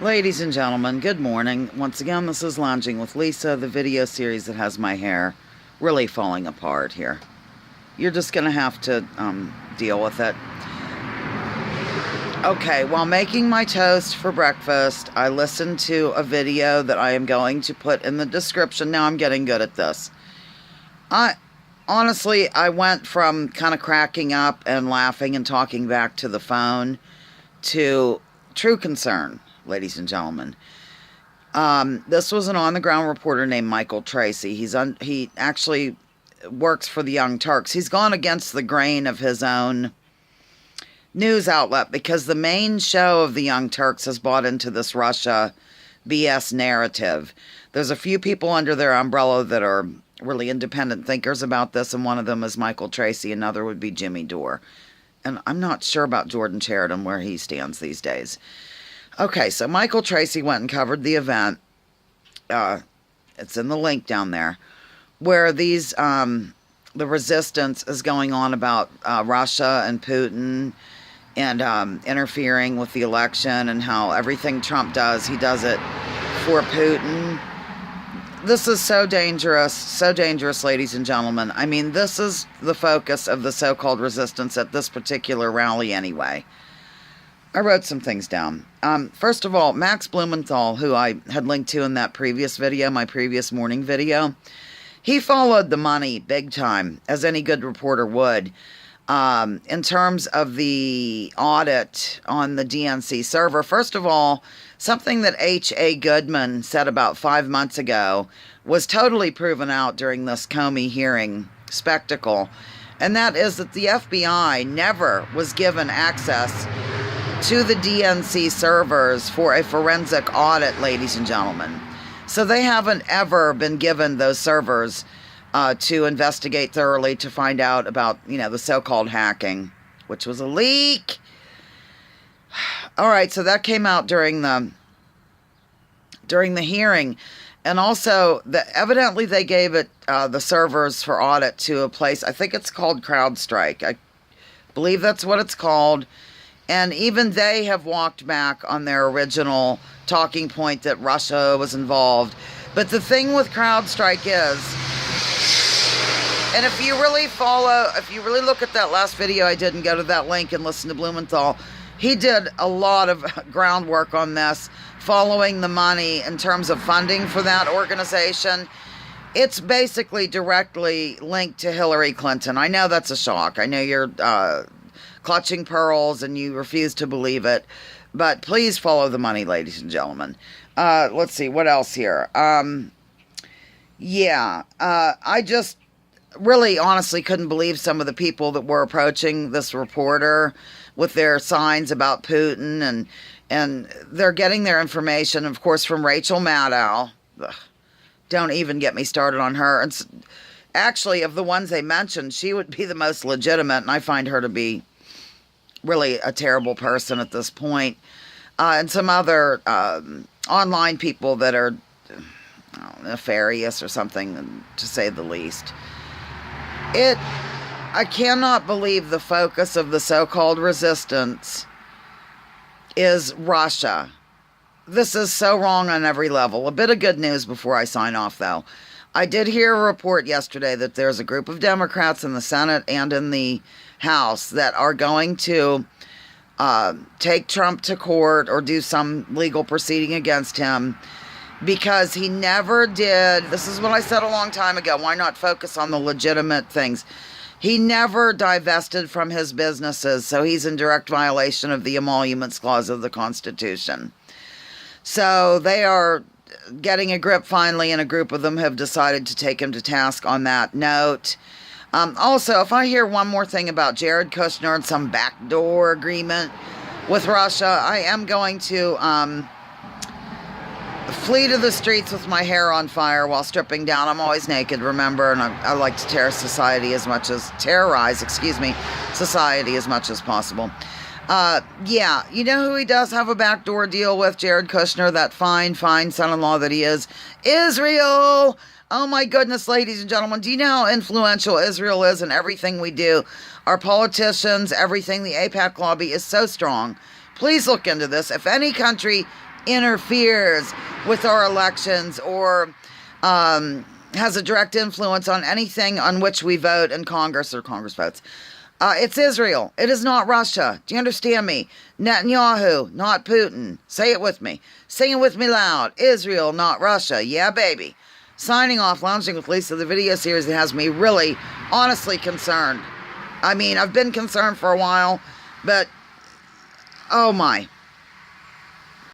Ladies and gentlemen, good morning. Once again, this is Lounging with Lisa, the video series that has my hair really falling apart here. You're just going to have to deal with it. Okay, while making my toast for breakfast, I listened to a video that I am going to put in the description. Now I'm getting good at this. Honestly, I went from kind of cracking up and laughing and talking back to the phone to true concern, ladies and gentlemen. This was an on-the-ground reporter named Michael Tracey. He actually works for the Young Turks. He's gone against the grain of his own news outlet because the main show of the Young Turks has bought into this Russia BS narrative. There's a few people under their umbrella that are really independent thinkers about this, and one of them is Michael Tracey. Another would be Jimmy Dore. And I'm not sure about Jordan Sheridan, where he stands these days. Okay, so Michael Tracey went and covered the event. It's in the link down there, where the resistance is going on about Russia and Putin and interfering with the election, and how everything Trump does, he does it for Putin. This is so dangerous, ladies and gentlemen. I mean, this is the focus of the so-called resistance at this particular rally anyway. I wrote some things down. First of all, Max Blumenthal, who I had linked to in that previous video, my previous morning video, he followed the money big time, as any good reporter would, in terms of the audit on the DNC server. First of all, something that H.A. Goodman said about 5 months ago was totally proven out during this Comey hearing spectacle, and that is that the FBI never was given access to the DNC servers for a forensic audit, ladies and gentlemen. So they haven't ever been given those servers to investigate thoroughly, to find out about, the so-called hacking, which was a leak. All right, so that came out during the hearing. And also, evidently they gave it the servers for audit to a place, I think it's called CrowdStrike. I believe that's what it's called. And even they have walked back on their original talking point that Russia was involved. But the thing with CrowdStrike is, and if you really look at that last video I did and go to that link and listen to Blumenthal, he did a lot of groundwork on this, following the money in terms of funding for that organization. It's basically directly linked to Hillary Clinton. I know that's a shock. I know you're clutching pearls and you refuse to believe it, but please follow the money, ladies and gentlemen. Let's see, what else here? I just really honestly couldn't believe some of the people that were approaching this reporter with their signs about Putin, and they're getting their information, of course, from Rachel Maddow. Ugh, don't even get me started on her. And actually, of the ones they mentioned, she would be the most legitimate, and I find her to be really a terrible person at this point. And some other online people that are nefarious or something, to say the least. I cannot believe the focus of the so-called resistance is Russia. This is so wrong on every level. A bit of good news before I sign off, though. I did hear a report yesterday that there's a group of Democrats in the Senate and in the House that are going to take Trump to court or do some legal proceeding against him because he never did. This is what I said a long time ago. Why not focus on the legitimate things? He never divested from his businesses, so he's in direct violation of the Emoluments Clause of the Constitution. So they are getting a grip finally, and a group of them have decided to take him to task on that note. Also, if I hear one more thing about Jared Kushner and some backdoor agreement with Russia, I am going to flee to the streets with my hair on fire while stripping down. I'm always naked, remember, and I like to terrorize society as much as possible. You know who he does have a backdoor deal with, Jared Kushner, that fine son-in-law that he is? Israel! Oh my goodness, ladies and gentlemen, do you know how influential Israel is in everything we do? Our politicians, everything, the AIPAC lobby is so strong. Please look into this. If any country interferes with our elections or has a direct influence on anything on which we vote in Congress or Congress votes. It's Israel. It is not Russia. Do you understand me? Netanyahu, not Putin. Say it with me. Sing it with me loud. Israel, not Russia. Yeah, baby. Signing off, Lounging with Lisa, the video series that has me really, honestly concerned. I mean, I've been concerned for a while, but oh my.